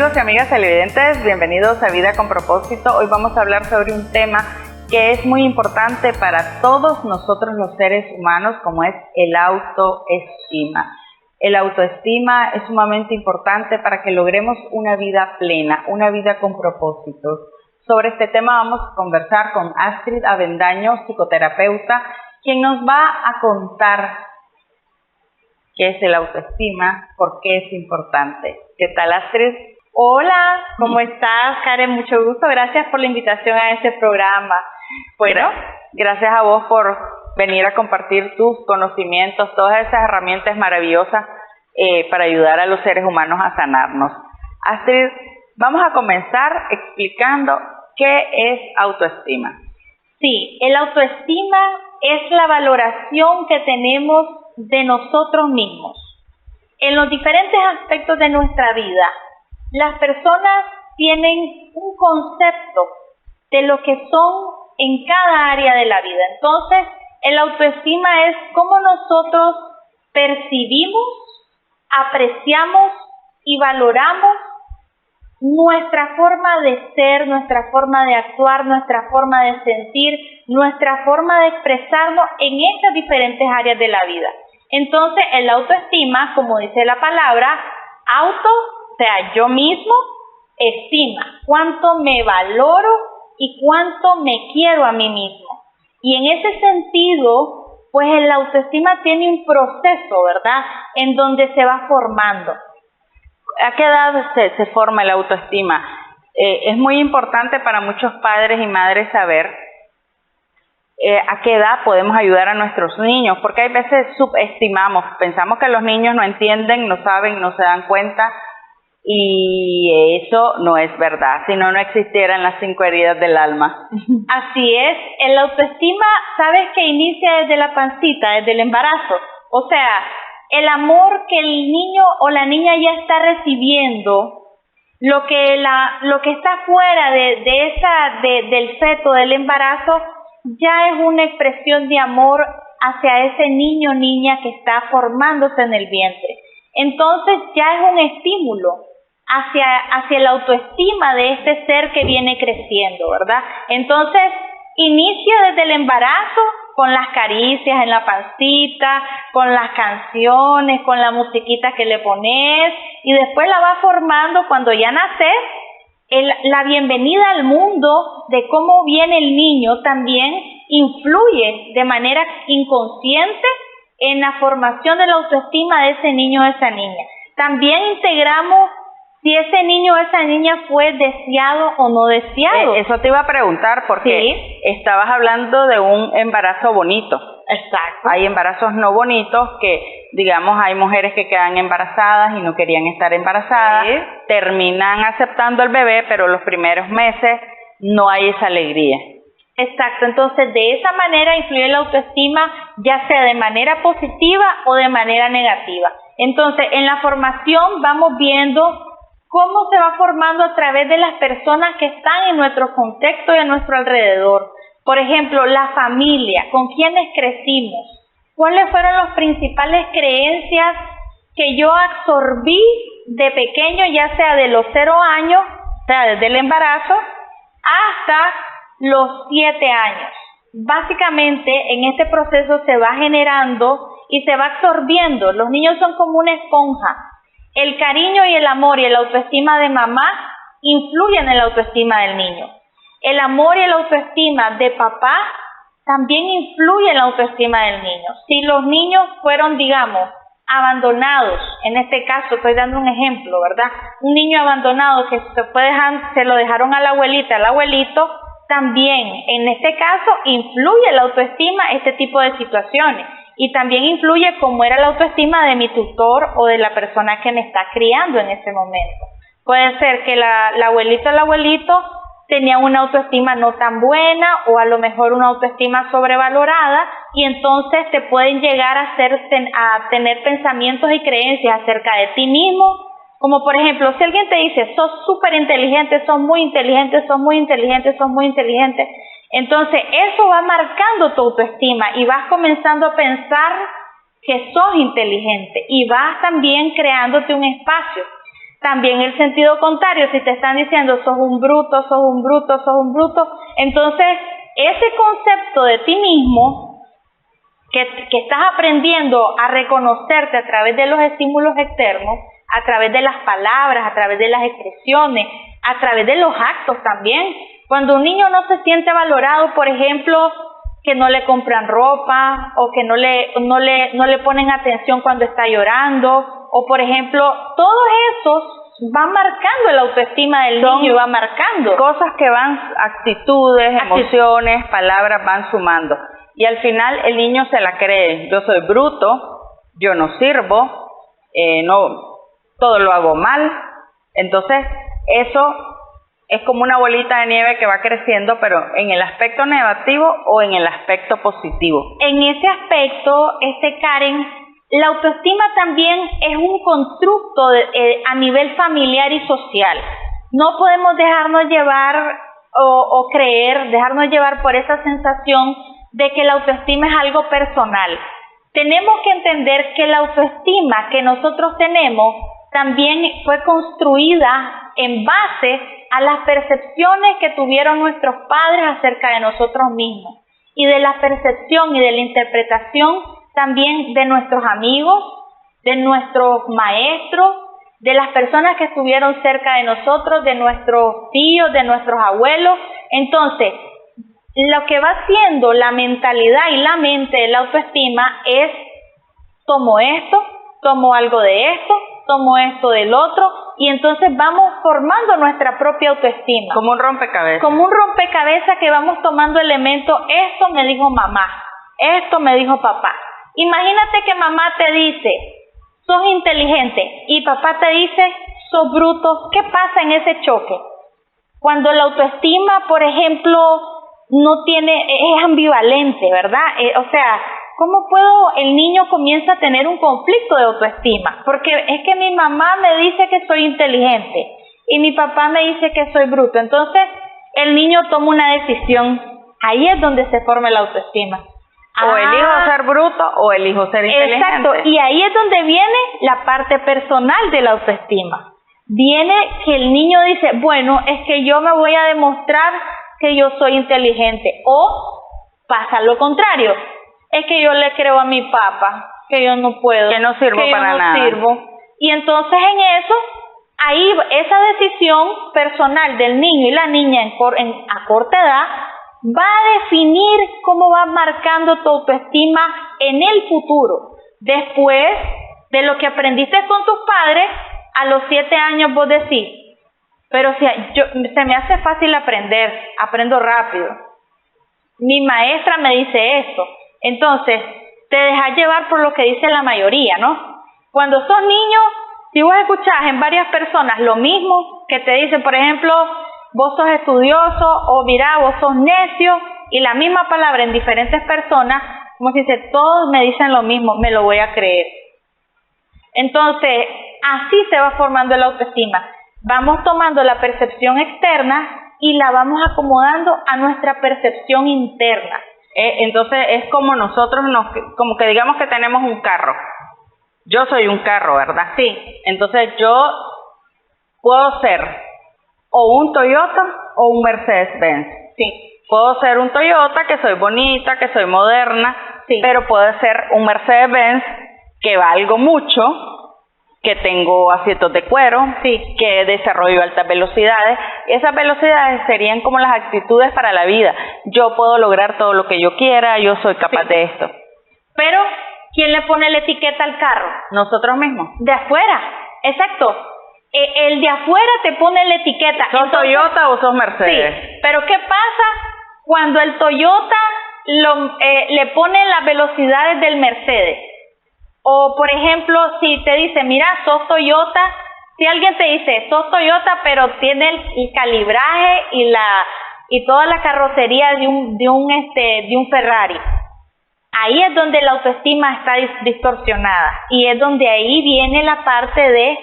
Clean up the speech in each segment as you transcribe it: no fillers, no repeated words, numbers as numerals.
amigos y amigas televidentes, bienvenidos a Vida con Propósito. Hoy vamos a hablar sobre un tema que es muy importante para todos nosotros los seres humanos, como es el autoestima. El autoestima es sumamente importante para que logremos una vida plena, una vida con propósitos. Sobre este tema vamos a conversar con Astrid Avendaño, psicoterapeuta, quien nos va a contar qué es el autoestima, por qué es importante. ¿Qué tal, Astrid? Hola, ¿cómo estás, Karen? Mucho gusto, gracias por la invitación a este programa. Bueno, gracias a vos por venir a compartir tus conocimientos, todas esas herramientas maravillosas para ayudar a los seres humanos a sanarnos. Astrid, vamos a comenzar explicando qué es autoestima. Sí, el autoestima es la valoración que tenemos de nosotros mismos. En los diferentes aspectos de nuestra vida, las personas tienen un concepto de lo que son en cada área de la vida. Entonces, el autoestima es cómo nosotros percibimos, apreciamos y valoramos nuestra forma de ser, nuestra forma de actuar, nuestra forma de sentir, nuestra forma de expresarnos en estas diferentes áreas de la vida. Entonces, el autoestima, como dice la palabra, auto, o sea, yo mismo, estima, cuánto me valoro y cuánto me quiero a mí mismo. Y en ese sentido, pues el autoestima tiene un proceso, ¿verdad?, en donde se va formando. ¿A qué edad se forma el autoestima? Es muy importante para muchos padres y madres saber a qué edad podemos ayudar a nuestros niños, porque hay veces subestimamos, pensamos que los niños no entienden, no saben, no se dan cuenta, y eso no es verdad, si no, no existieran las 5 heridas del alma. Así es, el autoestima, ¿sabes que inicia desde la pancita, desde el embarazo? O sea, el amor que el niño o la niña ya está recibiendo, lo que está fuera del feto, del embarazo, ya es una expresión de amor hacia ese niño o niña que está formándose en el vientre. Entonces ya es un estímulo hacia la autoestima de este ser que viene creciendo, ¿verdad? Entonces inicia desde el embarazo con las caricias en la pancita, con las canciones, con la musiquita que le pones, y después la va formando cuando ya naces. La bienvenida al mundo de cómo viene el niño también influye de manera inconsciente en la formación de la autoestima de ese niño o esa niña. También integramos si ese niño o esa niña fue deseado o no deseado. Eso te iba a preguntar porque sí, estabas hablando de un embarazo bonito. Exacto. Hay embarazos no bonitos que, digamos, hay mujeres que quedan embarazadas y no querían estar embarazadas, sí, terminan aceptando el bebé, pero los primeros meses no hay esa alegría. Exacto, entonces de esa manera influye la autoestima, ya sea de manera positiva o de manera negativa. Entonces, en la formación vamos viendo cómo se va formando a través de las personas que están en nuestro contexto y a nuestro alrededor. Por ejemplo, la familia, con quienes crecimos, cuáles fueron las principales creencias que yo absorbí de pequeño, ya sea de los 0 años, o sea, desde el embarazo, hasta los 7 años. Básicamente, en este proceso se va generando y se va absorbiendo. Los niños son como una esponja. El cariño y el amor y la autoestima de mamá influyen en la autoestima del niño. El amor y la autoestima de papá también influyen en la autoestima del niño. Si los niños fueron, digamos, abandonados, en este caso estoy dando un ejemplo, ¿verdad? Un niño abandonado que se lo dejaron a la abuelita, al abuelito, también en este caso influye la autoestima este tipo de situaciones. Y también influye cómo era la autoestima de mi tutor o de la persona que me está criando en ese momento. Puede ser que la abuelita o el abuelito tenía una autoestima no tan buena o a lo mejor una autoestima sobrevalorada, y entonces te pueden llegar a tener pensamientos y creencias acerca de ti mismo, como por ejemplo, si alguien te dice, sos súper inteligente, sos muy inteligente, sos muy inteligente, sos muy inteligente, entonces eso va marcando tu autoestima y vas comenzando a pensar que sos inteligente y vas también creándote un espacio. También el sentido contrario, si te están diciendo sos un bruto, sos un bruto, sos un bruto, entonces ese concepto de ti mismo que estás aprendiendo a reconocerte a través de los estímulos externos, a través de las palabras, a través de las expresiones, a través de los actos también. Cuando un niño no se siente valorado, por ejemplo, que no le compran ropa o que no le ponen atención cuando está llorando, o por ejemplo, todos esos van marcando la autoestima del niño, va marcando. Cosas que van, actitudes, emociones, palabras van sumando. Y al final el niño se la cree. Yo soy bruto, yo no sirvo, todo lo hago mal. Entonces, eso es como una bolita de nieve que va creciendo, pero en el aspecto negativo o en el aspecto positivo. En ese aspecto, Karen, la autoestima también es un constructo a nivel familiar y social. No podemos dejarnos llevar dejarnos llevar por esa sensación de que la autoestima es algo personal. Tenemos que entender que la autoestima que nosotros tenemos también fue construida en base a las percepciones que tuvieron nuestros padres acerca de nosotros mismos y de la percepción y de la interpretación también de nuestros amigos, de nuestros maestros, de las personas que estuvieron cerca de nosotros, de nuestros tíos, de nuestros abuelos. Entonces, lo que va haciendo la mentalidad y la mente de la autoestima es: tomo esto, tomo algo de esto, tomo esto del otro, y entonces vamos formando nuestra propia autoestima. Como un rompecabezas. Como un rompecabezas que vamos tomando elementos. Esto me dijo mamá, esto me dijo papá. Imagínate que mamá te dice, sos inteligente, y papá te dice, sos bruto. ¿Qué pasa en ese choque? Cuando la autoestima, por ejemplo, es ambivalente, ¿verdad? O sea, ¿cómo el niño comienza a tener un conflicto de autoestima? Porque es que mi mamá me dice que soy inteligente y mi papá me dice que soy bruto. Entonces, el niño toma una decisión. Ahí es donde se forma la autoestima. O elijo ser bruto o elijo ser inteligente. Exacto, y ahí es donde viene la parte personal de la autoestima. Viene que el niño dice, bueno, es que yo me voy a demostrar que yo soy inteligente. O pasa lo contrario, es que yo le creo a mi papá que yo no puedo, que no sirvo para nada. Y entonces en eso, ahí esa decisión personal del niño y la niña a corta edad va a definir cómo va marcando tu autoestima en el futuro. Después de lo que aprendiste con tus padres, a los 7 años vos decís, pero se me hace fácil aprendo rápido. Mi maestra me dice esto. Entonces, te dejas llevar por lo que dice la mayoría, ¿no? Cuando sos niño, si vos escuchás en varias personas lo mismo, que te dicen, por ejemplo, vos sos estudioso, o mira, vos sos necio, y la misma palabra en diferentes personas, como si dice, todos me dicen lo mismo, me lo voy a creer. Entonces, así se va formando la autoestima. Vamos tomando la percepción externa y la vamos acomodando a nuestra percepción interna. Entonces es como nosotros como que digamos que tenemos un carro. Yo soy un carro, ¿verdad? Sí. Entonces yo puedo ser o un Toyota o un Mercedes-Benz. Sí. Puedo ser un Toyota, que soy bonita, que soy moderna, sí, pero puedo ser un Mercedes-Benz que valgo mucho, que tengo asientos de cuero, sí, que desarrollo altas velocidades. Esas velocidades serían como las actitudes para la vida. Yo puedo lograr todo lo que yo quiera, yo soy capaz de esto. Pero, ¿quién le pone la etiqueta al carro? Nosotros mismos. De afuera, exacto. El de afuera te pone la etiqueta. ¿Sos Toyota o sos Mercedes? Sí, pero ¿qué pasa cuando el Toyota le pone las velocidades del Mercedes? O, por ejemplo, si te dice, mira, sos Toyota, si alguien te dice, sos Toyota, pero tiene el calibraje y toda la carrocería de un Ferrari, ahí es donde la autoestima está distorsionada, y es donde ahí viene la parte de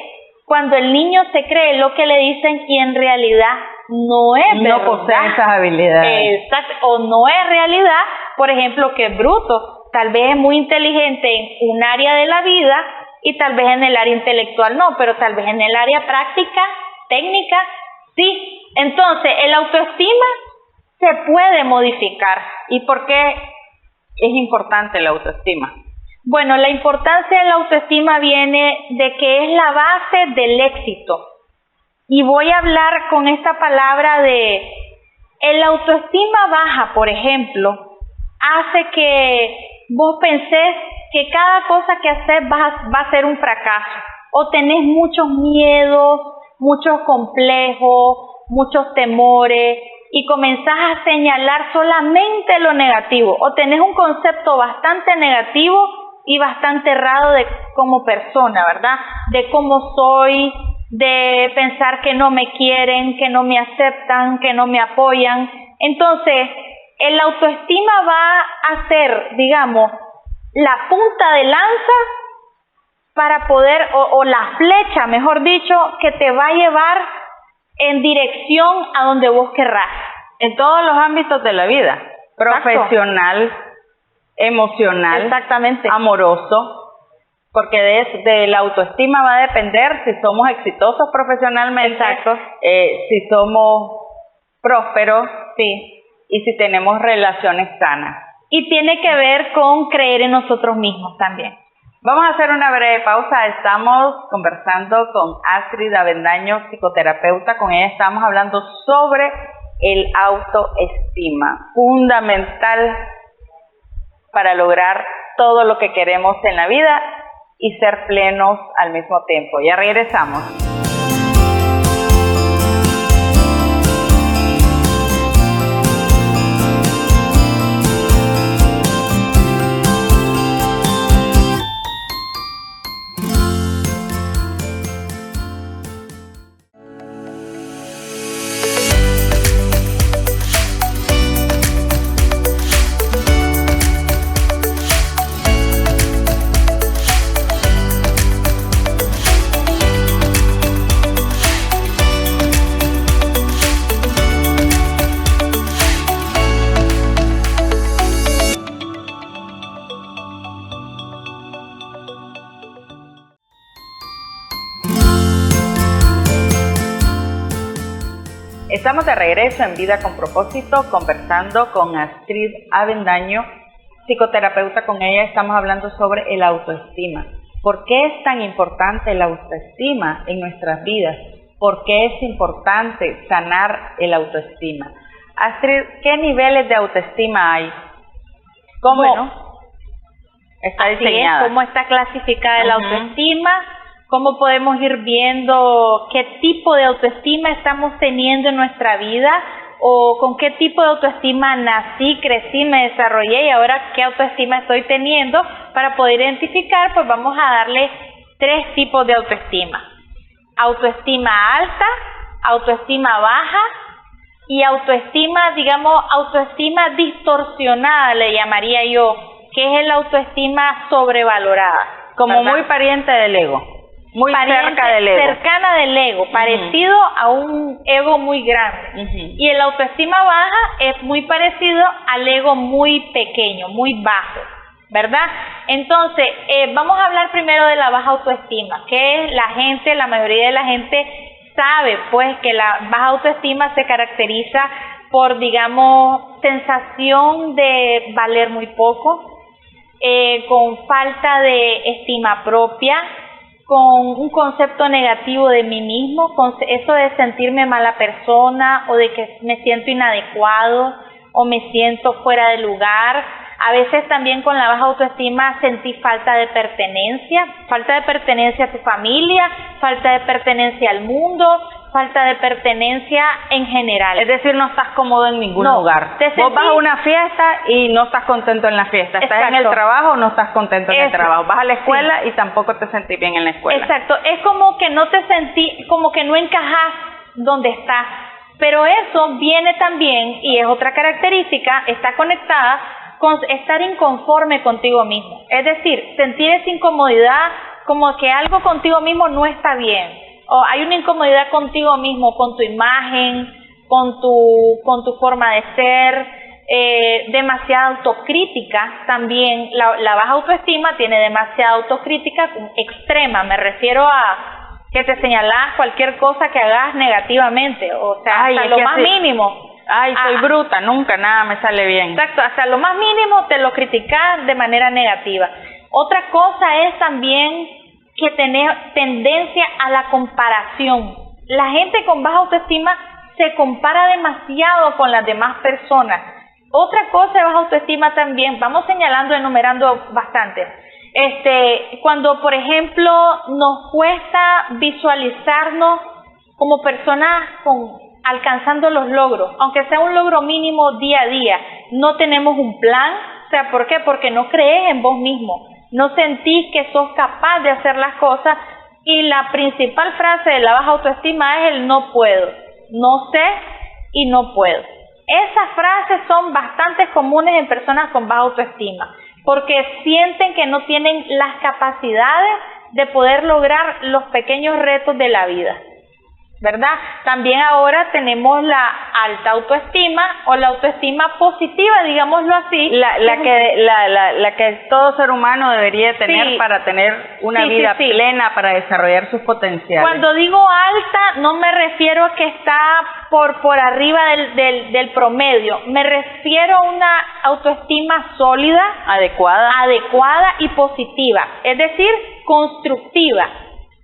cuando el niño se cree lo que le dicen y en realidad no es verdad. No posee esas habilidades. Exacto, o no es realidad, por ejemplo, que es bruto. Tal vez es muy inteligente en un área de la vida, y tal vez en el área intelectual no, pero tal vez en el área práctica, técnica, sí. Entonces, el autoestima se puede modificar. ¿Y por qué es importante la autoestima? Bueno, la importancia de la autoestima viene de que es la base del éxito. Y voy a hablar con esta palabra de el autoestima baja, por ejemplo, hace que vos pensés que cada cosa que haces va a ser un fracaso. O tenés muchos miedos, muchos complejos, muchos temores, y comenzás a señalar solamente lo negativo. O tenés un concepto bastante negativo y bastante errado de como persona, ¿verdad? De cómo soy, de pensar que no me quieren, que no me aceptan, que no me apoyan. Entonces, el autoestima va a ser, digamos, la punta de lanza para poder, o la flecha, mejor dicho, que te va a llevar en dirección a donde vos querrás. En todos los ámbitos de la vida, profesional, emocional, exactamente, amoroso, porque de la autoestima va a depender si somos exitosos profesionalmente, exacto, si somos prósperos, sí, y si tenemos relaciones sanas. Y tiene que ver con creer en nosotros mismos también. Vamos a hacer una breve pausa. Estamos conversando con Astrid Avendaño, psicoterapeuta. Con ella estamos hablando sobre el autoestima, fundamental para lograr todo lo que queremos en la vida y ser plenos al mismo tiempo. Ya regresamos. Estamos de regreso en Vida con Propósito, conversando con Astrid Avendaño, psicoterapeuta. Con ella estamos hablando sobre el autoestima. ¿Por qué es tan importante la autoestima en nuestras vidas? ¿Por qué es importante sanar el autoestima? Astrid, ¿qué niveles de autoestima hay? ¿Cómo está diseñada? ¿Cómo está clasificada la autoestima? ¿Cómo podemos ir viendo qué tipo de autoestima estamos teniendo en nuestra vida? ¿O con qué tipo de autoestima nací, crecí, me desarrollé y ahora qué autoestima estoy teniendo? Para poder identificar, pues vamos a darle 3 tipos de autoestima. Autoestima alta, autoestima baja y autoestima, digamos, autoestima distorsionada, le llamaría yo, que es el autoestima sobrevalorada. Como ¿verdad? Muy pariente del ego. Muy cerca del ego. Cercana del ego, parecido a un ego muy grande. Y el autoestima baja es muy parecido al ego muy pequeño, muy bajo, ¿verdad? Entonces, vamos a hablar primero de la baja autoestima, que la mayoría de la gente sabe, pues, que la baja autoestima se caracteriza por, digamos, sensación de valer muy poco, con falta de estima propia, con un concepto negativo de mí mismo, con eso de sentirme mala persona o de que me siento inadecuado o me siento fuera de lugar. A veces también con la baja autoestima sentí falta de pertenencia a tu familia, falta de pertenencia al mundo, falta de pertenencia en general. Es decir, no estás cómodo en ningún lugar. Vos vas a una fiesta y no estás contento en la fiesta. Estás en el trabajo, no estás contento en el trabajo. Vas a la escuela y tampoco te sentís bien en la escuela. Exacto. Es como que no te sentís, como que no encajás donde estás. Pero eso viene también, y es otra característica, está conectada con estar inconforme contigo mismo. Es decir, sentir esa incomodidad, como que algo contigo mismo no está bien. O hay una incomodidad contigo mismo, con tu imagen, con tu forma de ser, demasiada autocrítica. También la baja autoestima tiene demasiada autocrítica extrema. Me refiero a que te señalas cualquier cosa que hagas negativamente, o sea, hasta lo más mínimo. Soy bruta, nunca nada me sale bien. Exacto, hasta lo más mínimo te lo criticas de manera negativa. Otra cosa es también que tener tendencia a la comparación. La gente con baja autoestima se compara demasiado con las demás personas. Otra cosa de baja autoestima también, vamos señalando, enumerando bastante. Cuando, por ejemplo, nos cuesta visualizarnos como personas alcanzando los logros, aunque sea un logro mínimo día a día, no tenemos un plan. O sea, ¿por qué? Porque no crees en vos mismo, no sentís que sos capaz de hacer las cosas, y la principal frase de la baja autoestima es el no puedo, no sé y no puedo. Esas frases son bastante comunes en personas con baja autoestima, porque sienten que no tienen las capacidades de poder lograr los pequeños retos de la vida, ¿verdad? También ahora tenemos la alta autoestima o la autoestima positiva, digámoslo así, la que todo ser humano debería tener para tener una vida plena, para desarrollar sus potenciales. Cuando digo alta, no me refiero a que está por arriba del promedio, me refiero a una autoestima sólida, adecuada y positiva, es decir, constructiva.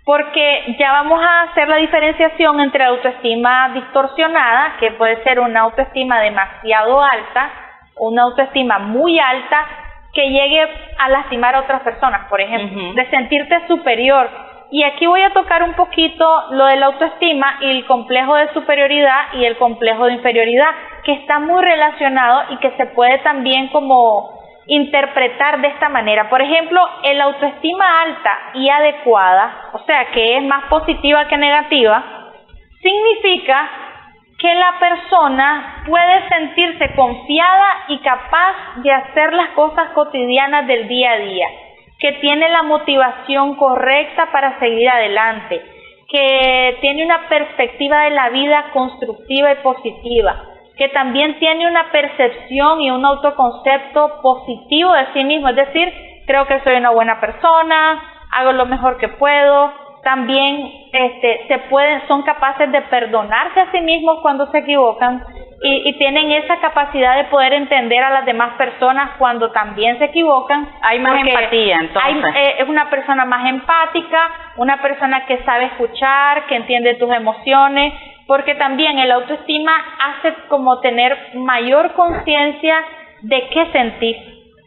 Porque ya vamos a hacer la diferenciación entre autoestima distorsionada, que puede ser una autoestima demasiado alta, una autoestima muy alta, que llegue a lastimar a otras personas, por ejemplo, de sentirte superior. Y aquí voy a tocar un poquito lo de la autoestima y el complejo de superioridad y el complejo de inferioridad, que está muy relacionado y que se puede también como interpretar de esta manera. Por ejemplo, el autoestima alta y adecuada, o sea, que es más positiva que negativa, significa que la persona puede sentirse confiada y capaz de hacer las cosas cotidianas del día a día, que tiene la motivación correcta para seguir adelante, que tiene una perspectiva de la vida constructiva y positiva, que también tiene una percepción y un autoconcepto positivo de sí mismo, es decir, creo que soy una buena persona, hago lo mejor que puedo. También son capaces de perdonarse a sí mismos cuando se equivocan y tienen esa capacidad de poder entender a las demás personas cuando también se equivocan. Hay más empatía, entonces. Es una persona más empática, una persona que sabe escuchar, que entiende tus emociones, porque también el autoestima hace como tener mayor conciencia de qué sentís.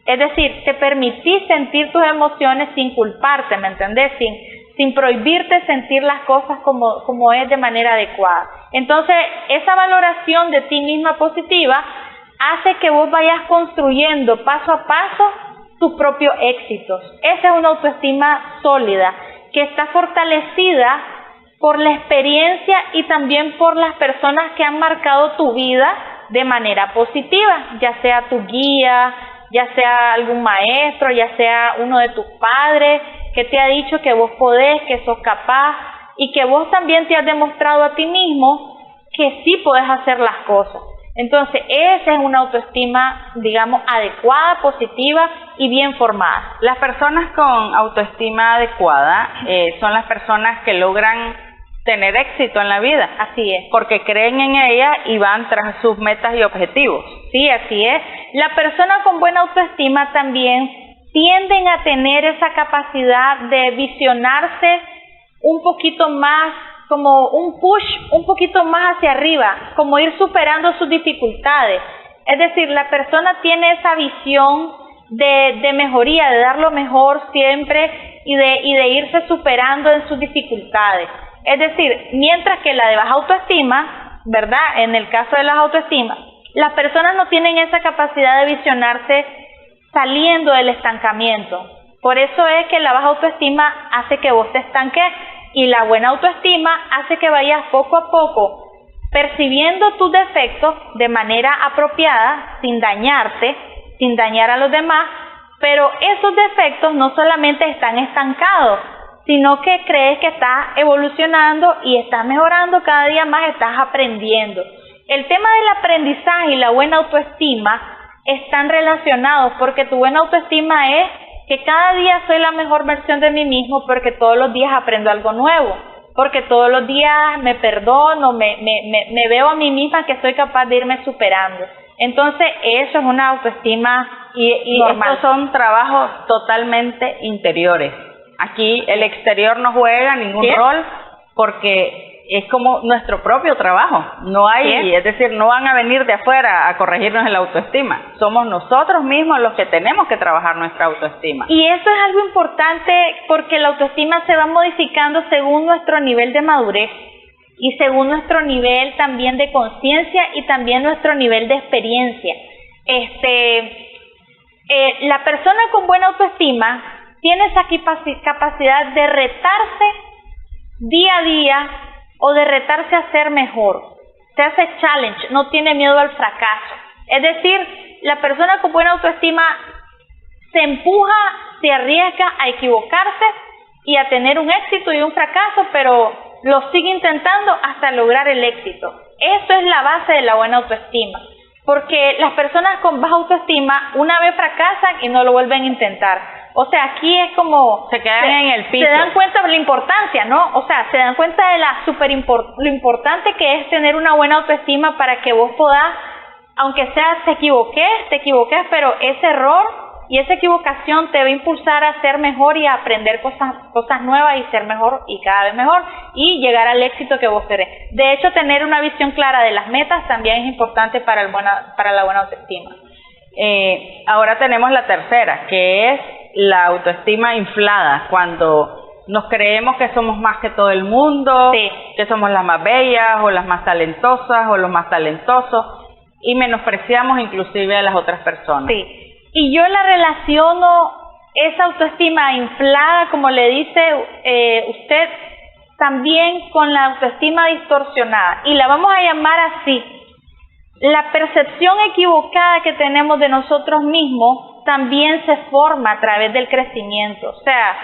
Es decir, te permitís sentir tus emociones sin culparte, ¿me entendés? Sin prohibirte sentir las cosas como es de manera adecuada. Entonces, esa valoración de ti misma positiva hace que vos vayas construyendo paso a paso tus propios éxitos. Esa es una autoestima sólida, que está fortalecida por la experiencia y también por las personas que han marcado tu vida de manera positiva, ya sea tu guía, ya sea algún maestro, ya sea uno de tus padres, que te ha dicho que vos podés, que sos capaz, y que vos también te has demostrado a ti mismo que sí podés hacer las cosas. Entonces, esa es una autoestima, digamos, adecuada, positiva y bien formada. Las personas con autoestima adecuada son las personas que logran tener éxito en la vida. Así es. Porque creen en ella y van tras sus metas y objetivos. Sí, así es. La persona con buena autoestima también tienden a tener esa capacidad de visionarse un poquito más, como un push un poquito más hacia arriba, como ir superando sus dificultades. Es decir, la persona tiene esa visión de mejoría, de dar lo mejor siempre y de irse superando en sus dificultades. Es decir, mientras que la de baja autoestima, ¿verdad? En el caso de las autoestimas, las personas no tienen esa capacidad de visionarse saliendo del estancamiento. Por eso es que la baja autoestima hace que vos te estanques y la buena autoestima hace que vayas poco a poco percibiendo tus defectos de manera apropiada, sin dañarte, sin dañar a los demás, pero esos defectos no solamente están estancados, sino que crees que estás evolucionando y estás mejorando cada día más, estás aprendiendo. el tema del aprendizaje y la buena autoestima están relacionados, porque tu buena autoestima es que cada día soy la mejor versión de mí mismo, porque todos los días aprendo algo nuevo, porque todos los días me perdono, me veo a mí misma que soy capaz de irme superando. Entonces eso es una autoestima y normal. Estos son trabajos totalmente interiores. Aquí el exterior no juega ningún rol, porque es como nuestro propio trabajo. No hay, es decir, no van a venir de afuera a corregirnos la autoestima. Somos nosotros mismos los que tenemos que trabajar nuestra autoestima. Y eso es algo importante, porque la autoestima se va modificando según nuestro nivel de madurez y según nuestro nivel también de conciencia y también nuestro nivel de experiencia. La persona con buena autoestima tiene esa capacidad de retarse día a día o de retarse a ser mejor. Se hace challenge, no tiene miedo al fracaso. Es decir, la persona con buena autoestima se empuja, se arriesga a equivocarse y a tener un éxito y un fracaso, pero lo sigue intentando hasta lograr el éxito. Eso es la base de la buena autoestima, porque las personas con baja autoestima una vez fracasan y no lo vuelven a intentar. O sea, aquí es como se quedan en el piso. Se dan cuenta de la importancia, ¿no? O sea, se dan cuenta de lo importante que es tener una buena autoestima para que vos podás, aunque sea te equivoques, pero ese error y esa equivocación te va a impulsar a ser mejor y a aprender cosas nuevas y ser mejor y cada vez mejor y llegar al éxito que vos querés. De hecho, tener una visión clara de las metas también es importante para la buena autoestima. Ahora tenemos la tercera, que es la autoestima inflada, cuando nos creemos que somos más que todo el mundo, que somos las más bellas o las más talentosas o los más talentosos y menospreciamos inclusive a las otras personas. Sí. Y yo la relaciono esa autoestima inflada, como le dice usted, también con la autoestima distorsionada. Y la vamos a llamar así. La percepción equivocada que tenemos de nosotros mismos también se forma a través del crecimiento. O sea,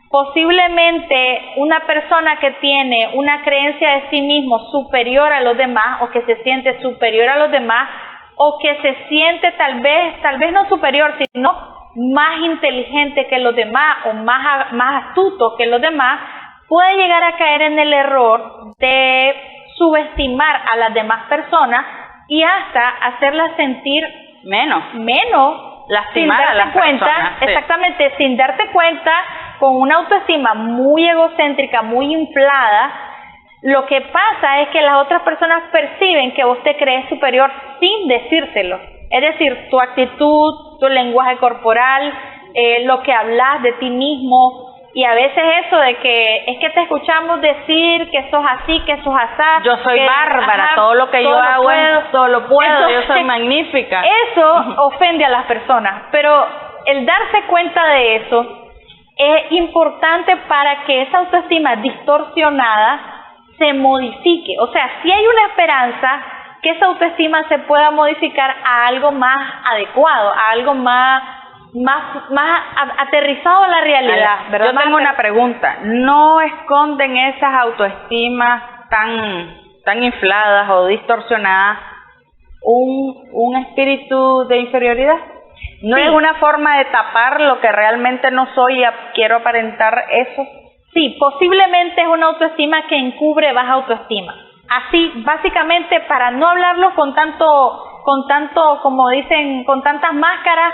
posiblemente una persona que tiene una creencia de sí mismo superior a los demás, o que se siente superior a los demás, o que se siente tal vez no superior, sino más inteligente que los demás o más astuto que los demás, puede llegar a caer en el error de subestimar a las demás personas y hasta hacerlas sentir menos, lastimar a las personas. Exactamente, sin darte cuenta, con una autoestima muy egocéntrica, muy inflada. Lo que pasa es que las otras personas perciben que vos te crees superior sin decírselo. Es decir, tu actitud, tu lenguaje corporal, lo que hablas de ti mismo. Y a veces eso de que es que te escuchamos decir que sos así, que sos asá. Yo soy bárbara, todo lo que yo hago, todo lo puedo, yo soy magnífica. Eso ofende a las personas, pero el darse cuenta de eso es importante para que esa autoestima distorsionada se modifique. O sea, si hay una esperanza que esa autoestima se pueda modificar a algo más adecuado, a algo más aterrizado a la realidad, ¿verdad? Yo tengo una pregunta. ¿No esconden esas autoestimas tan infladas o distorsionadas un espíritu de inferioridad? ¿No es una forma de tapar lo que realmente no soy y quiero aparentar eso? Sí, posiblemente es una autoestima que encubre baja autoestima. Así, básicamente, para no hablarlo con tanto, como dicen, con tantas máscaras,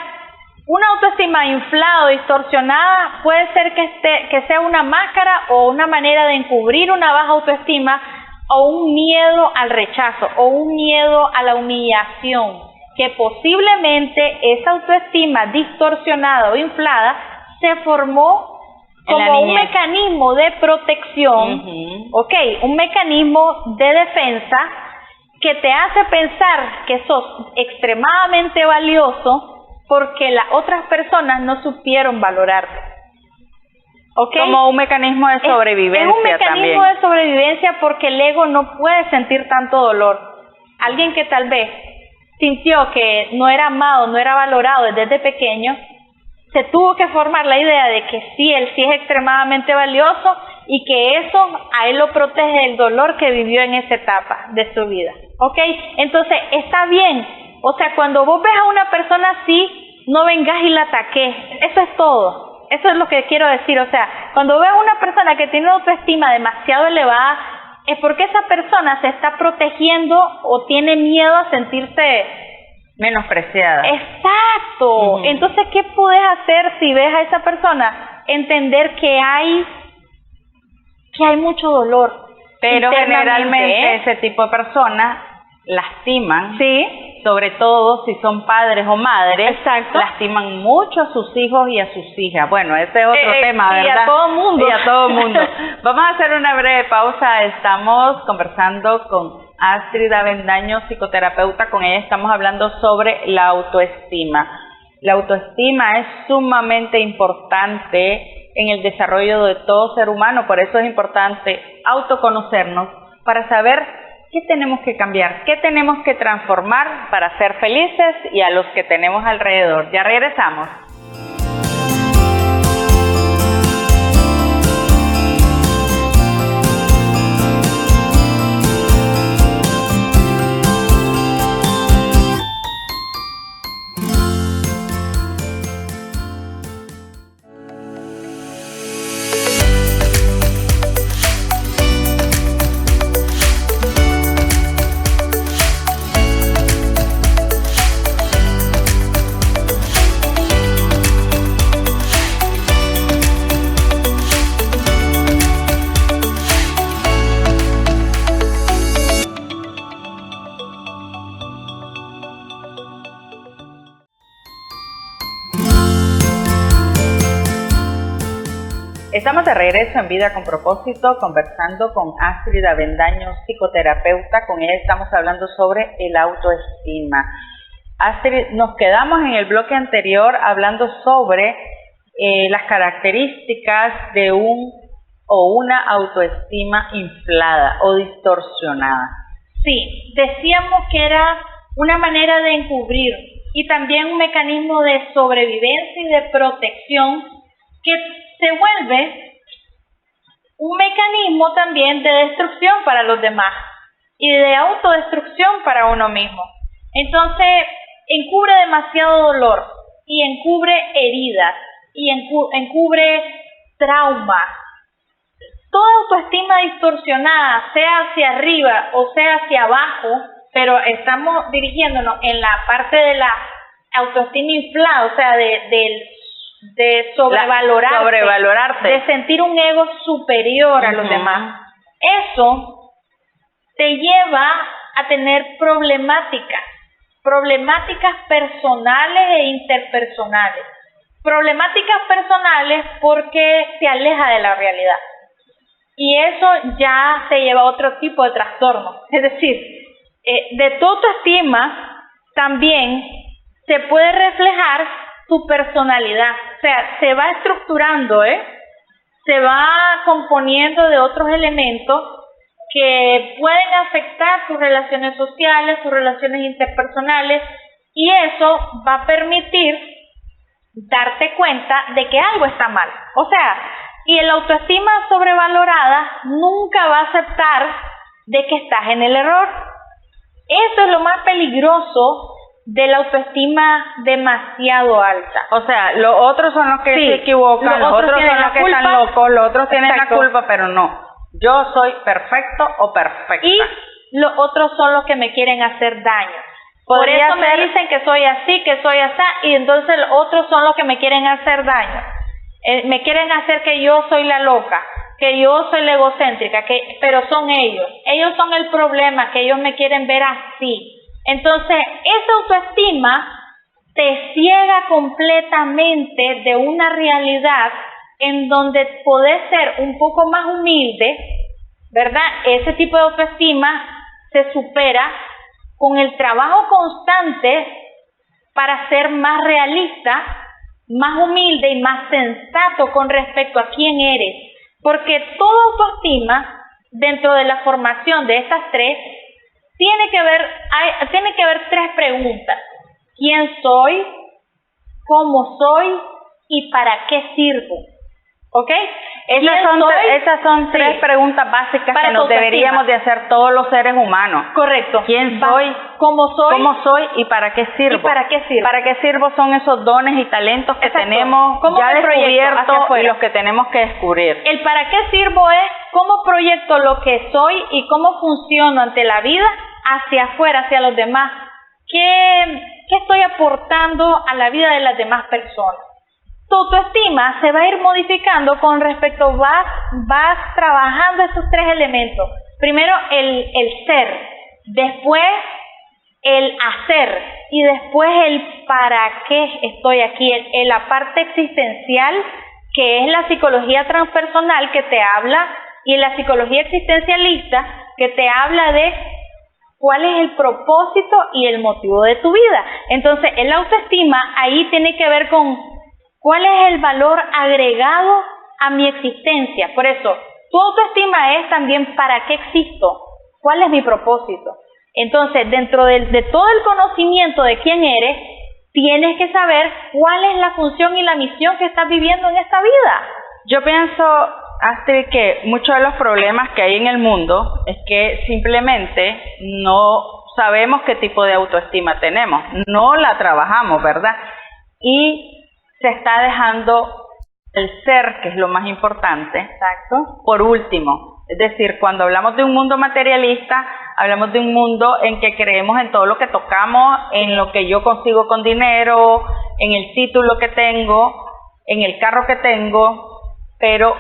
una autoestima inflada o distorsionada puede ser que sea una máscara o una manera de encubrir una baja autoestima o un miedo al rechazo o un miedo a la humillación, que posiblemente esa autoestima distorsionada o inflada se formó como un mecanismo de protección, un mecanismo de defensa que te hace pensar que sos extremadamente valioso porque las otras personas no supieron valorarte. Como un mecanismo de sobrevivencia también. Es un mecanismo de sobrevivencia porque el ego no puede sentir tanto dolor. Alguien que tal vez sintió que no era amado, no era valorado desde pequeño, se tuvo que formar la idea de que sí, él sí es extremadamente valioso y que eso a él lo protege del dolor que vivió en esa etapa de su vida. ¿ok? Entonces, está bien. O sea, cuando vos ves a una persona así, no vengas y la ataques. Eso es todo. Eso es lo que quiero decir. O sea, cuando ves a una persona que tiene una autoestima demasiado elevada, es porque esa persona se está protegiendo o tiene miedo a sentirse menospreciada. Exacto. Entonces, ¿qué puedes hacer si ves a esa persona? Entender que hay mucho dolor. Pero generalmente ese tipo de personas lastiman, sí, sobre todo si son padres o madres. Exacto. Lastiman mucho a sus hijos y a sus hijas. Bueno, ese es otro tema, ¿verdad? Y a todo mundo. Y a todo mundo. Vamos a hacer una breve pausa. Estamos conversando con Astrid Avendaño, psicoterapeuta. Con ella estamos hablando sobre la autoestima. La autoestima es sumamente importante en el desarrollo de todo ser humano, por eso es importante autoconocernos para saber qué tenemos que cambiar, qué tenemos que transformar para ser felices y a los que tenemos alrededor. Ya regresamos. Estamos de regreso en Vida con Propósito, conversando con Astrid Avendaño, psicoterapeuta. Con ella estamos hablando sobre el autoestima. Astrid, nos quedamos en el bloque anterior hablando sobre las características de un o una autoestima inflada o distorsionada. Sí, decíamos que era una manera de encubrir y también un mecanismo de sobrevivencia y de protección que se vuelve un mecanismo también de destrucción para los demás y de autodestrucción para uno mismo. Entonces, encubre demasiado dolor y encubre heridas y encubre traumas. Toda autoestima distorsionada, sea hacia arriba o sea hacia abajo, pero estamos dirigiéndonos en la parte de la autoestima inflada, o sea, de sobrevalorarte, de sentir un ego superior a los demás. Eso te lleva a tener problemáticas personales e interpersonales. Problemáticas personales porque te aleja de la realidad. Y eso ya te lleva a otro tipo de trastorno. Es decir, de tu autoestima también se puede reflejar tu personalidad. O sea, se va estructurando, se va componiendo de otros elementos que pueden afectar tus relaciones sociales, tus relaciones interpersonales, y eso va a permitir darte cuenta de que algo está mal. O sea, y el autoestima sobrevalorada nunca va a aceptar de que estás en el error. Eso es lo más peligroso de la autoestima demasiado alta. O sea, los otros son los que se equivocan, los otros son los que están locos, los otros tienen la culpa, pero no. Yo soy perfecto o perfecta. Y los otros son los que me quieren hacer daño. Por eso me dicen que soy así, que soy así, y entonces los otros son los que me quieren hacer daño. Me quieren hacer que yo soy la loca, que yo soy la egocéntrica, pero son ellos. Ellos son el problema, que ellos me quieren ver así. Entonces, esa autoestima te ciega completamente de una realidad en donde podés ser un poco más humilde, ¿verdad? Ese tipo de autoestima se supera con el trabajo constante para ser más realista, más humilde y más sensato con respecto a quién eres. Porque toda autoestima, dentro de la formación de estas tres, tiene que haber tres preguntas. ¿Quién soy? ¿Cómo soy? ¿Y para qué sirvo? ¿Ok? Esas son tres preguntas básicas que nos deberíamos de hacer todos los seres humanos. Correcto. ¿Quién soy? ¿Cómo soy? ¿Cómo soy? ¿Y para qué sirvo? ¿Para qué sirvo son esos dones y talentos que tenemos ya descubiertos y los que tenemos que descubrir? El para qué sirvo es cómo proyecto lo que soy y cómo funciono ante la vida hacia afuera, hacia los demás. ¿Qué estoy aportando a la vida de las demás personas? Tu autoestima se va a ir modificando con respecto, vas trabajando estos tres elementos. Primero el ser, después el hacer y después el para qué estoy aquí, en la parte existencial, que es la psicología transpersonal que te habla, y la psicología existencialista que te habla de cuál es el propósito y el motivo de tu vida. Entonces, el autoestima ahí tiene que ver con cuál es el valor agregado a mi existencia. Por eso, tu autoestima es también para qué existo, cuál es mi propósito. Entonces, dentro de todo el conocimiento de quién eres, tienes que saber cuál es la función y la misión que estás viviendo en esta vida. Yo pienso, Astrid, que muchos de los problemas que hay en el mundo es que simplemente no sabemos qué tipo de autoestima tenemos, no la trabajamos, ¿verdad? Y se está dejando el ser, que es lo más importante, exacto, por último. Es decir, cuando hablamos de un mundo materialista, hablamos de un mundo en que creemos en todo lo que tocamos, en lo que yo consigo con dinero, en el título que tengo, en el carro que tengo, pero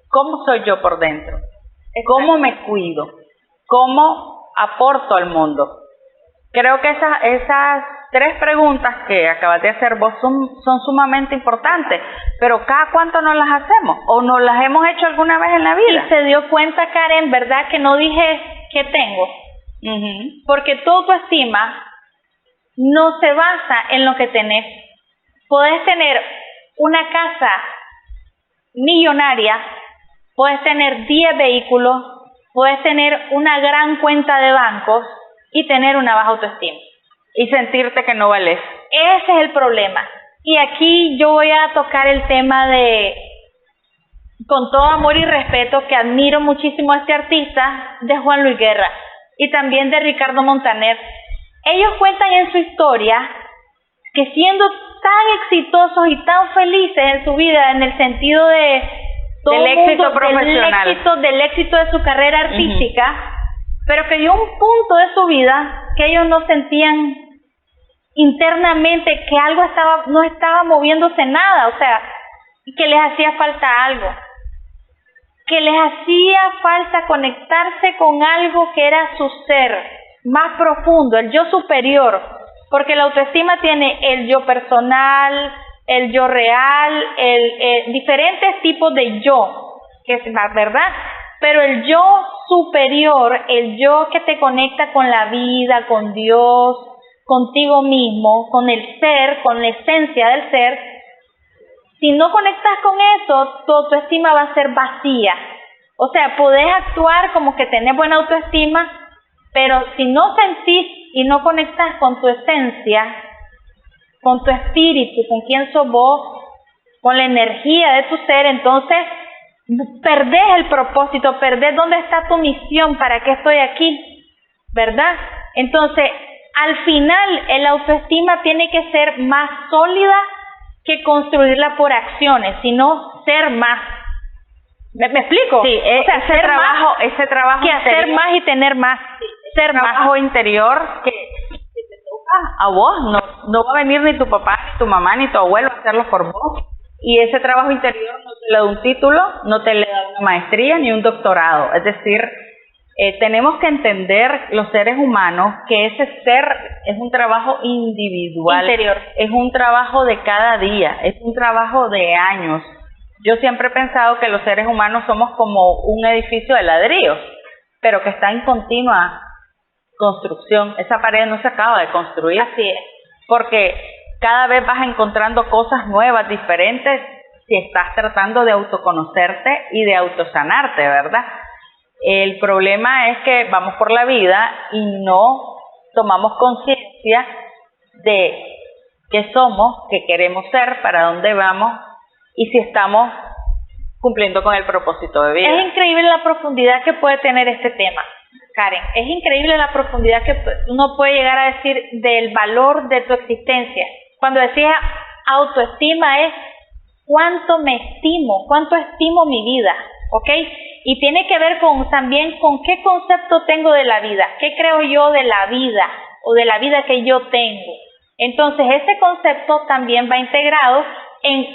¿cómo soy yo por dentro? ¿Cómo me cuido? ¿Cómo aporto al mundo? Creo que esas tres preguntas que acabas de hacer vos son sumamente importantes, pero ¿cada cuánto nos las hacemos? ¿O nos las hemos hecho alguna vez en la vida? Y se dio cuenta, Karen, ¿verdad? Que no dije qué tengo. Porque tu autoestima no se basa en lo que tenés. Podés tener una casa millonaria, puedes tener 10 vehículos, puedes tener una gran cuenta de bancos y tener una baja autoestima. Y sentirte que no vales. Ese es el problema. Y aquí yo voy a tocar el tema con todo amor y respeto, que admiro muchísimo a este artista, de Juan Luis Guerra y también de Ricardo Montaner. Ellos cuentan en su historia que siendo tan exitosos y tan felices en su vida, en el sentido de todo del éxito profesional, del éxito de su carrera artística, pero que llegó un punto de su vida que ellos no sentían internamente que algo no estaba moviéndose nada, o sea, que les hacía falta algo, que les hacía falta conectarse con algo que era su ser más profundo, el yo superior, porque la autoestima tiene el yo personal, el yo real, diferentes tipos de yo, que es la verdad, pero el yo superior, el yo que te conecta con la vida, con Dios, contigo mismo, con el ser, con la esencia del ser, si no conectas con eso, tu autoestima va a ser vacía. O sea, podés actuar como que tenés buena autoestima, pero si no sentís y no conectas con tu esencia, con tu espíritu, con quién sos vos, con la energía de tu ser, entonces perdés el propósito, perdés dónde está tu misión, para qué estoy aquí, ¿verdad? Entonces, al final, el autoestima tiene que ser más sólida que construirla por acciones, sino ser más. ¿Me explico? Sí, o sea, ese trabajo que interior, hacer más y tener más. Ser trabajo más interior que te toca a vos, no va a venir ni tu papá, ni tu mamá, ni tu abuelo a hacerlo por vos. Y ese trabajo interior no te le da un título, no te le da una maestría ni un doctorado. Es decir, tenemos que entender los seres humanos que ese ser es un trabajo individual, interior, es un trabajo de cada día, es un trabajo de años. Yo siempre he pensado que los seres humanos somos como un edificio de ladrillos, pero que está en continua construcción. Esa pared no se acaba de construir, así es, porque cada vez vas encontrando cosas nuevas, diferentes, si estás tratando de autoconocerte y de autosanarte, ¿verdad? El problema es que vamos por la vida y no tomamos conciencia de qué somos, qué queremos ser, para dónde vamos y si estamos cumpliendo con el propósito de vida. Es increíble la profundidad que puede tener este tema, Karen. Es increíble la profundidad que uno puede llegar a decir del valor de tu existencia. Cuando decía autoestima es cuánto me estimo, cuánto estimo mi vida, ¿ok? Y tiene que ver también con qué concepto tengo de la vida, qué creo yo de la vida o de la vida que yo tengo. Entonces ese concepto también va integrado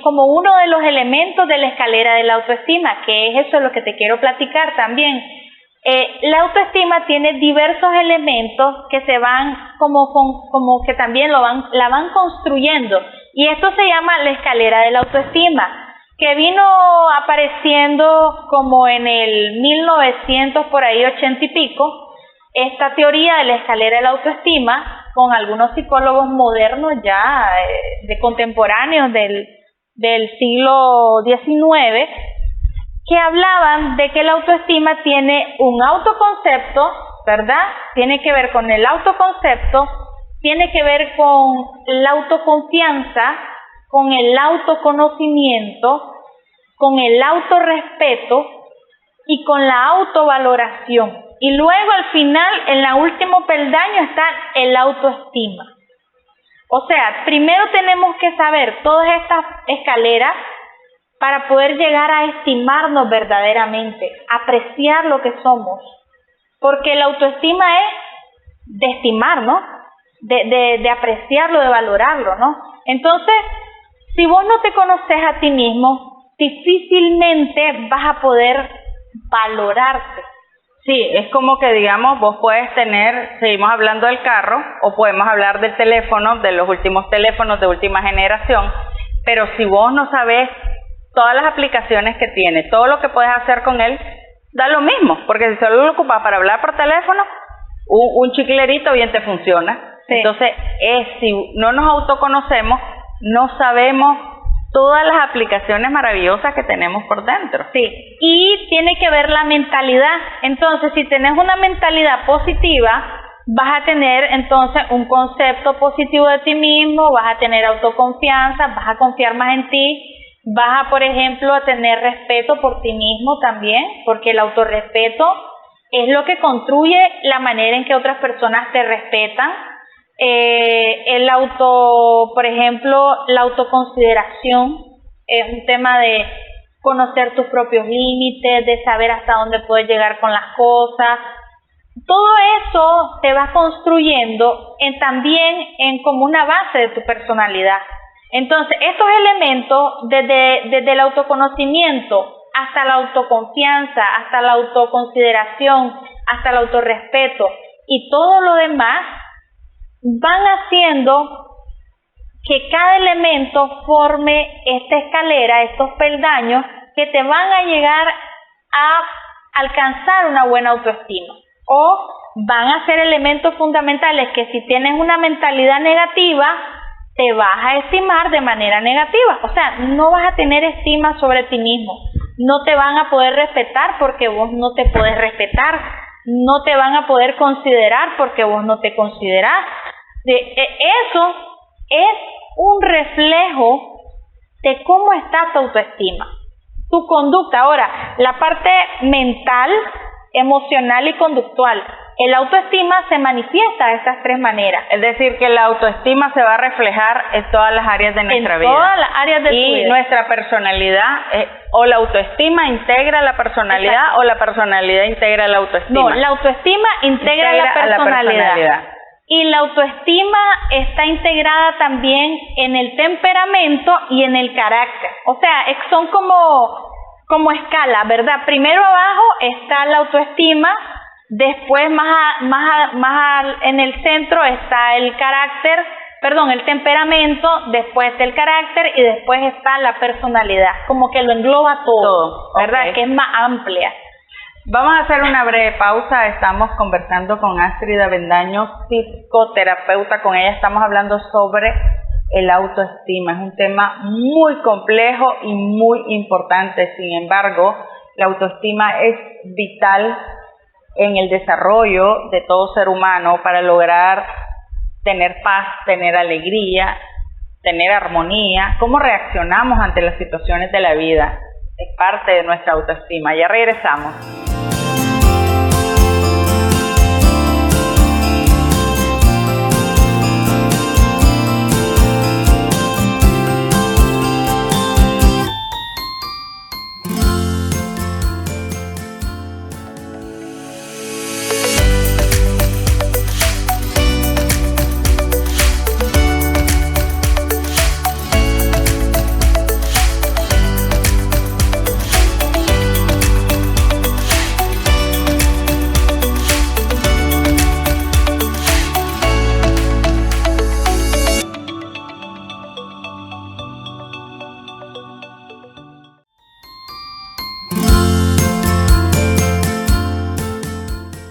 como uno de los elementos de la escalera de la autoestima, que es eso lo que te quiero platicar también. La autoestima tiene diversos elementos que se van como que también la van construyendo, y esto se llama la escalera de la autoestima, que vino apareciendo como en el 1900 por ahí 80 y pico, esta teoría de la escalera de la autoestima, con algunos psicólogos modernos ya de contemporáneos del siglo XIX, que hablaban de que la autoestima tiene un autoconcepto, ¿verdad? Tiene que ver con el autoconcepto, tiene que ver con la autoconfianza, con el autoconocimiento, con el autorrespeto y con la autovaloración. Y luego al final, en el último peldaño, está el autoestima. O sea, primero tenemos que saber todas estas escaleras para poder llegar a estimarnos verdaderamente, apreciar lo que somos. Porque la autoestima es de estimar, ¿no? De apreciarlo, de valorarlo, ¿no? Entonces, si vos no te conoces a ti mismo, difícilmente vas a poder valorarte. Sí, es como que digamos, vos puedes seguimos hablando del carro, o podemos hablar del teléfono, de los últimos teléfonos de última generación, pero si vos no sabés todas las aplicaciones que tiene, todo lo que puedes hacer con él, da lo mismo, porque si solo lo ocupas para hablar por teléfono, un chiclerito bien te funciona. Sí. Entonces, si no nos autoconocemos, no sabemos todas las aplicaciones maravillosas que tenemos por dentro. Sí, y tiene que ver la mentalidad. Entonces, si tenés una mentalidad positiva, vas a tener entonces un concepto positivo de ti mismo, vas a tener autoconfianza, vas a confiar más en ti, vas a, por ejemplo, a tener respeto por ti mismo también, porque el autorrespeto es lo que construye la manera en que otras personas te respetan. Por ejemplo, la autoconsideración es un tema de conocer tus propios límites, de saber hasta dónde puedes llegar con las cosas. Todo eso se va construyendo también como una base de tu personalidad. Entonces, estos elementos, desde el autoconocimiento hasta la autoconfianza, hasta la autoconsideración, hasta el autorrespeto y todo lo demás, van haciendo que cada elemento forme esta escalera, estos peldaños que te van a llegar a alcanzar una buena autoestima, o van a ser elementos fundamentales que si tienes una mentalidad negativa te vas a estimar de manera negativa. O sea, no vas a tener estima sobre ti mismo, no te van a poder respetar porque vos no te podés respetar, no te van a poder considerar porque vos no te considerás. Eso es un reflejo de cómo está tu autoestima, tu conducta. Ahora, la parte mental, emocional y conductual. El autoestima se manifiesta de estas tres maneras. Es decir, que la autoestima se va a reflejar en todas las áreas de nuestra vida. En todas las áreas de tu vida. Y nuestra personalidad, o la autoestima integra la personalidad. Exacto. O la personalidad integra la autoestima. No, la autoestima integra la personalidad. Y la autoestima está integrada también en el temperamento y en el carácter. O sea, son como escala, ¿verdad? Primero abajo está la autoestima, después más en el centro está el temperamento, después está el carácter y después está la personalidad. Como que lo engloba todo, ¿verdad? Okay. Que es más amplia. Vamos a hacer una breve pausa. Estamos conversando con Astrid Avendaño, psicoterapeuta. Con ella estamos hablando sobre el autoestima. Es un tema muy complejo y muy importante. Sin embargo, la autoestima es vital en el desarrollo de todo ser humano para lograr tener paz, tener alegría, tener armonía. ¿Cómo reaccionamos ante las situaciones de la vida? es parte de nuestra autoestima. Ya regresamos.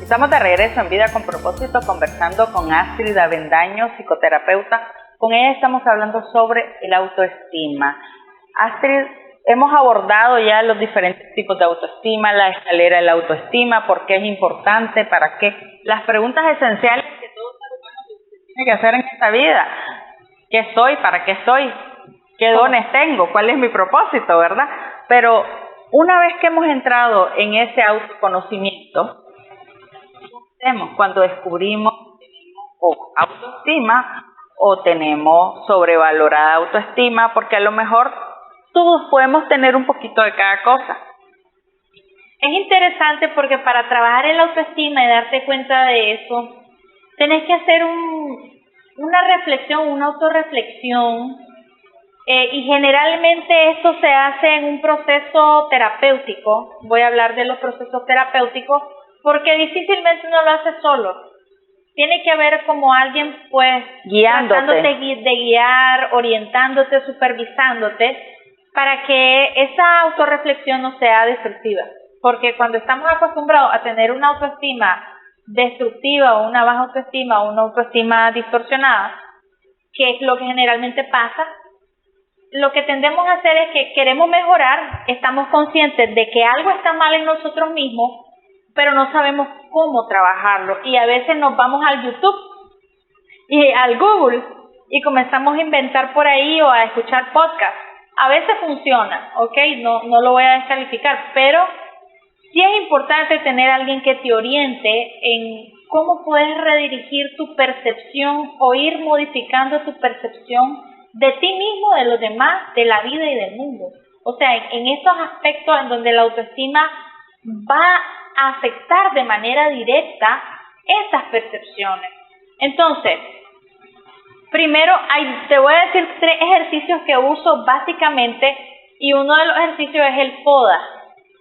Estamos de regreso en Vida con Propósito conversando con Astrid Avendaño, psicoterapeuta. Con ella estamos hablando sobre el autoestima. Astrid, hemos abordado ya los diferentes tipos de autoestima, la escalera de la autoestima, por qué es importante, para qué. Las preguntas esenciales que todo ser humano tiene que hacer en esta vida. ¿Qué soy? ¿Para qué soy? ¿Qué dones tengo? ¿Cuál es mi propósito? ¿Verdad? Pero una vez que hemos entrado en ese autoconocimiento, cuando descubrimos que tenemos autoestima o tenemos sobrevalorada autoestima, porque a lo mejor todos podemos tener un poquito de cada cosa. Es interesante porque para trabajar en la autoestima y darte cuenta de eso, tenés que hacer una reflexión, una autorreflexión, y generalmente esto se hace en un proceso terapéutico. Voy a hablar de los procesos terapéuticos, porque difícilmente uno lo hace solo. Tiene que haber como alguien, pues, tratándote de guiar, orientándote, supervisándote, para que esa autorreflexión no sea destructiva. Porque cuando estamos acostumbrados a tener una autoestima destructiva o una baja autoestima o una autoestima distorsionada, que es lo que generalmente pasa, lo que tendemos a hacer es que queremos mejorar, estamos conscientes de que algo está mal en nosotros mismos, pero no sabemos cómo trabajarlo, y a veces nos vamos al YouTube y al Google y comenzamos a inventar por ahí o a escuchar podcasts. A veces funciona, ¿ok? No lo voy a descalificar, pero sí es importante tener a alguien que te oriente en cómo puedes redirigir tu percepción o ir modificando tu percepción de ti mismo, de los demás, de la vida y del mundo. O sea, en estos aspectos en donde la autoestima va a afectar de manera directa estas percepciones. Entonces, primero te voy a decir 3 ejercicios que uso básicamente, y uno de los ejercicios es el FODA,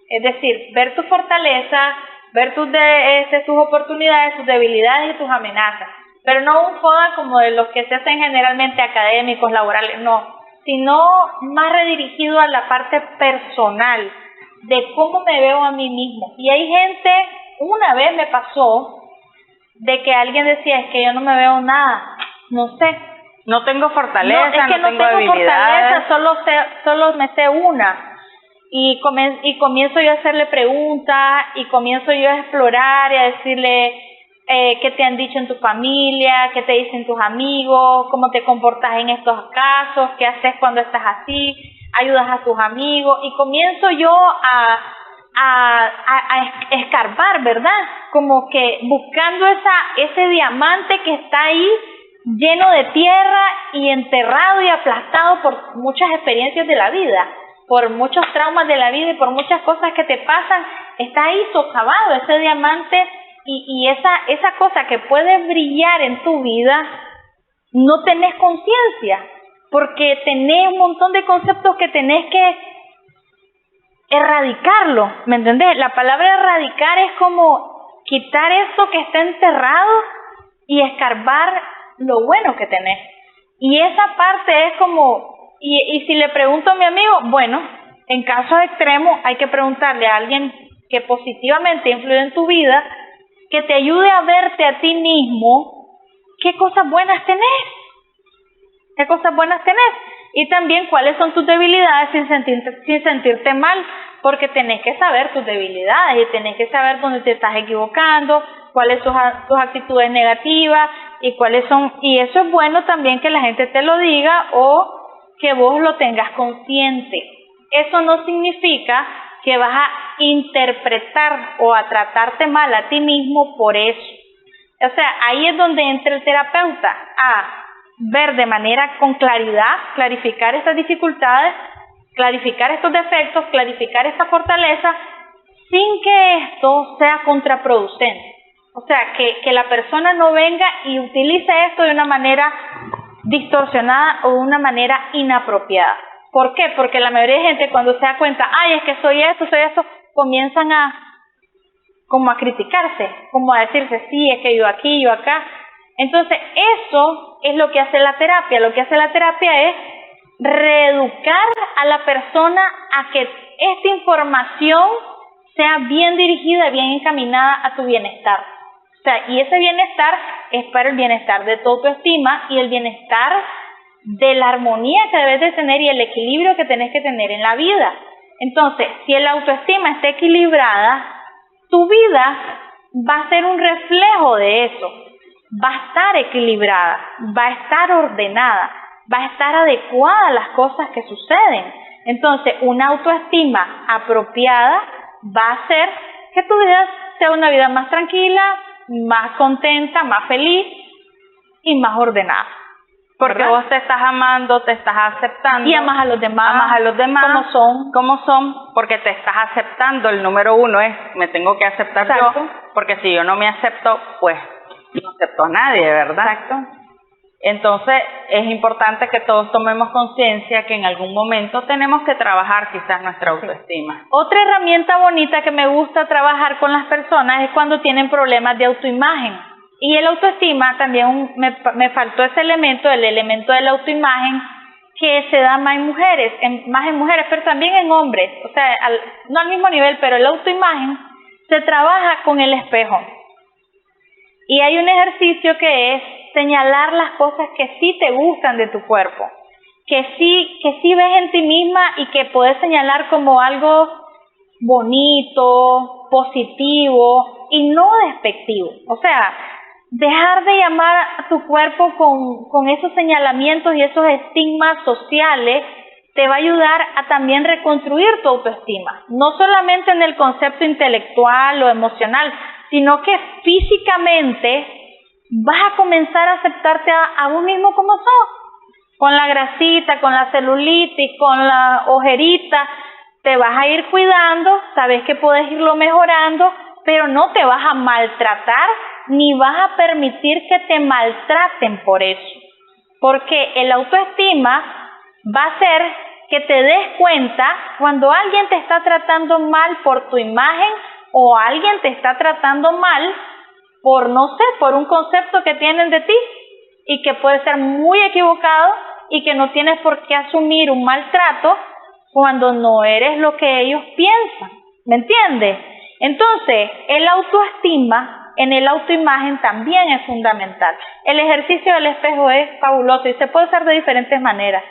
es decir, ver tu fortaleza, ver tus oportunidades, tus debilidades y tus amenazas, pero no un FODA como de los que se hacen generalmente académicos, laborales, no, sino más redirigido a la parte personal, de cómo me veo a mí mismo. Y hay gente, una vez me pasó, de que alguien decía, es que yo no me veo nada, no sé. No tengo fortaleza, no tengo habilidades. fortaleza, solo me sé una. Y comienzo yo a hacerle preguntas, y comienzo yo a explorar y a decirle qué te han dicho en tu familia, qué te dicen tus amigos, cómo te comportas en estos casos, qué haces cuando estás así, ayudas a tus amigos, y comienzo yo a escarbar, ¿verdad? Como que buscando ese diamante que está ahí lleno de tierra y enterrado y aplastado por muchas experiencias de la vida, por muchos traumas de la vida y por muchas cosas que te pasan. Está ahí socavado ese diamante, y esa cosa que puede brillar en tu vida, no tenés conciencia, porque tenés un montón de conceptos que tenés que erradicarlo, ¿me entendés? La palabra erradicar es como quitar eso que está enterrado y escarbar lo bueno que tenés. Y esa parte es como, y si le pregunto a mi amigo, bueno, en casos extremos hay que preguntarle a alguien que positivamente influye en tu vida, que te ayude a verte a ti mismo, qué cosas buenas tenés. ¿Qué cosas buenas tenés? Y también cuáles son tus debilidades sin sentirte mal, porque tenés que saber tus debilidades y tenés que saber dónde te estás equivocando, cuáles son tus actitudes negativas y cuáles son, y eso es bueno también que la gente te lo diga o que vos lo tengas consciente. eso no significa que vas a interpretar o a tratarte mal a ti mismo por eso. O sea, ahí es donde entra el terapeuta a ver de manera con claridad, clarificar estas dificultades, clarificar estos defectos, clarificar esta fortaleza, sin que esto sea contraproducente. O sea, que la persona no venga y utilice esto de una manera distorsionada o de una manera inapropiada. ¿Por qué? Porque la mayoría de gente cuando se da cuenta, ay, es que soy esto, comienzan como a criticarse, como a decirse, sí, es que yo aquí, yo acá. Entonces, eso es lo que hace la terapia. Lo que hace la terapia es reeducar a la persona a que esta información sea bien dirigida, bien encaminada a tu bienestar. O sea, y ese bienestar es para el bienestar de tu autoestima y el bienestar de la armonía que debes de tener y el equilibrio que tenés que tener en la vida. Entonces, si la autoestima está equilibrada, tu vida va a ser un reflejo de eso. Va a estar equilibrada, va a estar ordenada, va a estar adecuada a las cosas que suceden. Entonces, una autoestima apropiada va a hacer que tu vida sea una vida más tranquila, más contenta, más feliz y más ordenada. Porque ¿verdad? Vos te estás amando, te estás aceptando. Y amas a los demás. Amas a los demás. Como son. Porque te estás aceptando. El número uno es, me tengo que aceptar yo. Porque si yo no me acepto, pues no acepto a nadie, ¿verdad? Exacto. Entonces, es importante que todos tomemos conciencia que en algún momento tenemos que trabajar quizás nuestra autoestima. Otra herramienta bonita que me gusta trabajar con las personas es cuando tienen problemas de autoimagen. Y el autoestima también me faltó ese elemento, el elemento de la autoimagen, que se da más en mujeres, pero también en hombres. O sea, no al mismo nivel, pero la autoimagen se trabaja con el espejo. Y hay un ejercicio que es señalar las cosas que sí te gustan de tu cuerpo, que sí ves en ti misma y que puedes señalar como algo bonito, positivo y no despectivo. O sea, dejar de llamar a tu cuerpo con esos señalamientos y esos estigmas sociales te va a ayudar a también reconstruir tu autoestima, no solamente en el concepto intelectual o emocional, sino que físicamente vas a comenzar a aceptarte a vos mismo como sos, con la grasita, con la celulitis, con la ojerita, te vas a ir cuidando, sabes que puedes irlo mejorando, pero no te vas a maltratar ni vas a permitir que te maltraten por eso, porque el autoestima va a hacer que te des cuenta cuando alguien te está tratando mal por tu imagen o alguien te está tratando mal por, no sé, por un concepto que tienen de ti y que puede ser muy equivocado y que no tienes por qué asumir un maltrato cuando no eres lo que ellos piensan, ¿me entiendes? Entonces, el autoestima en el autoimagen también es fundamental. El ejercicio del espejo es fabuloso y se puede hacer de diferentes maneras.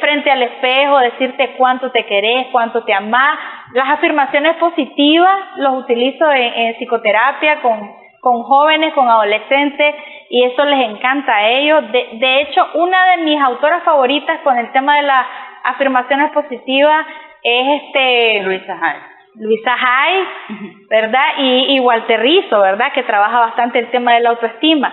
Frente al espejo, decirte cuánto te querés, cuánto te amás. Las afirmaciones positivas los utilizo en psicoterapia con jóvenes, con adolescentes, y eso les encanta a ellos. De hecho, una de mis autoras favoritas con el tema de las afirmaciones positivas es Luisa Hay, ¿verdad? Y Walter Rizzo, ¿verdad? Que trabaja bastante el tema de la autoestima.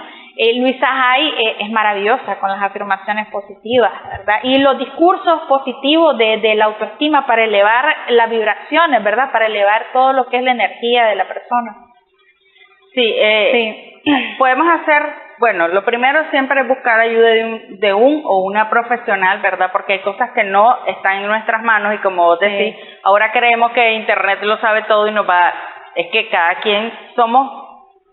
Luisa Hay es maravillosa con las afirmaciones positivas, ¿verdad? Y los discursos positivos de la autoestima para elevar las vibraciones, ¿verdad? Para elevar todo lo que es la energía de la persona. Sí. Podemos hacer, bueno, lo primero siempre es buscar ayuda de un o una profesional, ¿verdad? Porque hay cosas que no están en nuestras manos y como vos decís, ahora creemos que Internet lo sabe todo y nos va a... Es que cada quien somos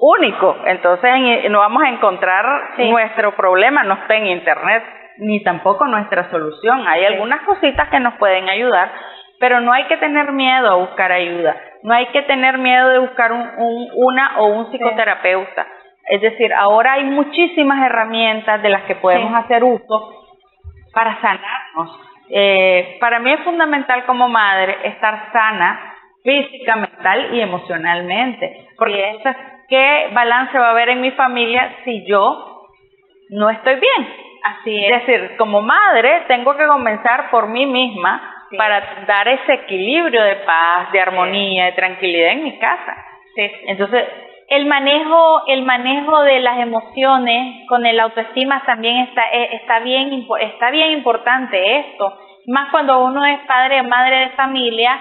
únicos, entonces no vamos a encontrar nuestro problema, no está en Internet, ni tampoco nuestra solución. Hay algunas cositas que nos pueden ayudar, pero no hay que tener miedo a buscar ayuda, no hay que tener miedo de buscar una o un psicoterapeuta. Es decir, ahora hay muchísimas herramientas de las que podemos hacer uso para sanarnos. Para mí es fundamental como madre estar sana física, mental y emocionalmente, porque entonces, ¿qué balance va a haber en mi familia si yo no estoy bien? Así es. Es decir, como madre tengo que comenzar por mí misma para dar ese equilibrio de paz, de armonía, de tranquilidad en mi casa. Sí. Entonces, el manejo de las emociones con el autoestima también está bien importante esto. Más cuando uno es padre o madre de familia,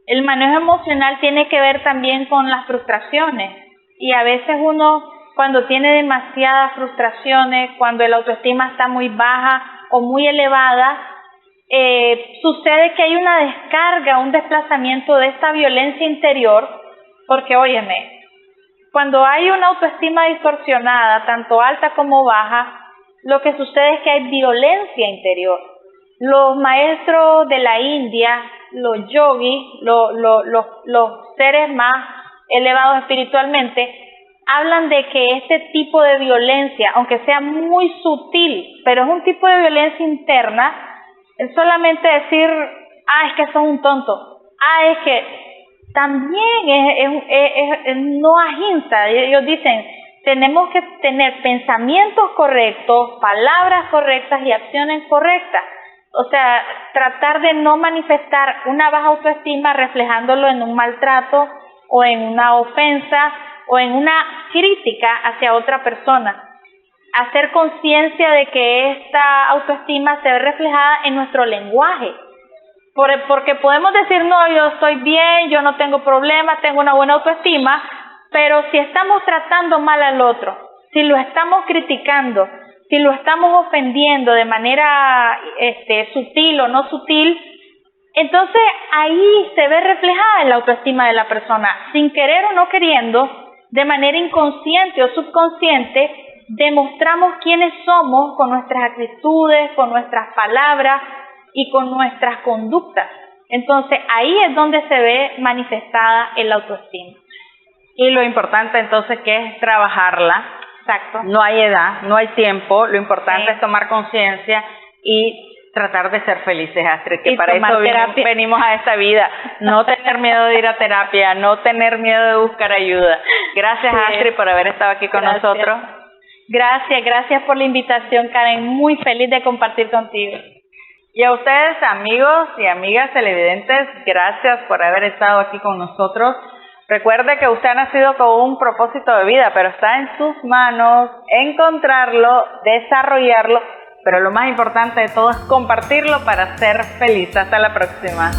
el manejo emocional tiene que ver también con las frustraciones. Y a veces uno, cuando tiene demasiadas frustraciones, cuando el autoestima está muy baja o muy elevada, sucede que hay una descarga, un desplazamiento de esta violencia interior, porque óyeme, cuando hay una autoestima distorsionada, tanto alta como baja, lo que sucede es que hay violencia interior. Los maestros de la India, los yogis, los seres más elevados espiritualmente, hablan de que este tipo de violencia, aunque sea muy sutil, pero es un tipo de violencia interna, es solamente decir, es que sos un tonto, es que también es no ahimsa. Ellos dicen, tenemos que tener pensamientos correctos, palabras correctas y acciones correctas. O sea, tratar de no manifestar una baja autoestima reflejándolo en un maltrato o en una ofensa o en una crítica hacia otra persona. Hacer conciencia de que esta autoestima se ve reflejada en nuestro lenguaje. Porque podemos decir, no, yo estoy bien, yo no tengo problemas, tengo una buena autoestima, pero si estamos tratando mal al otro, si lo estamos criticando, si lo estamos ofendiendo de manera sutil o no sutil, entonces ahí se ve reflejada la autoestima de la persona. Sin querer o no queriendo, de manera inconsciente o subconsciente, demostramos quiénes somos con nuestras actitudes, con nuestras palabras y con nuestras conductas. Entonces ahí es donde se ve manifestada el autoestima. Y lo importante entonces que es trabajarla. Exacto. No hay edad, no hay tiempo, lo importante es tomar conciencia y tratar de ser felices, Astrid, que para eso venimos a esta vida, no tener miedo de ir a terapia, no tener miedo de buscar ayuda. Gracias, Astrid, por haber estado aquí con nosotros. Gracias por la invitación, Karen, muy feliz de compartir contigo. Y a ustedes, amigos y amigas televidentes, gracias por haber estado aquí con nosotros. Recuerde que usted ha nacido con un propósito de vida, pero está en sus manos encontrarlo, desarrollarlo, pero lo más importante de todo es compartirlo para ser feliz. Hasta la próxima.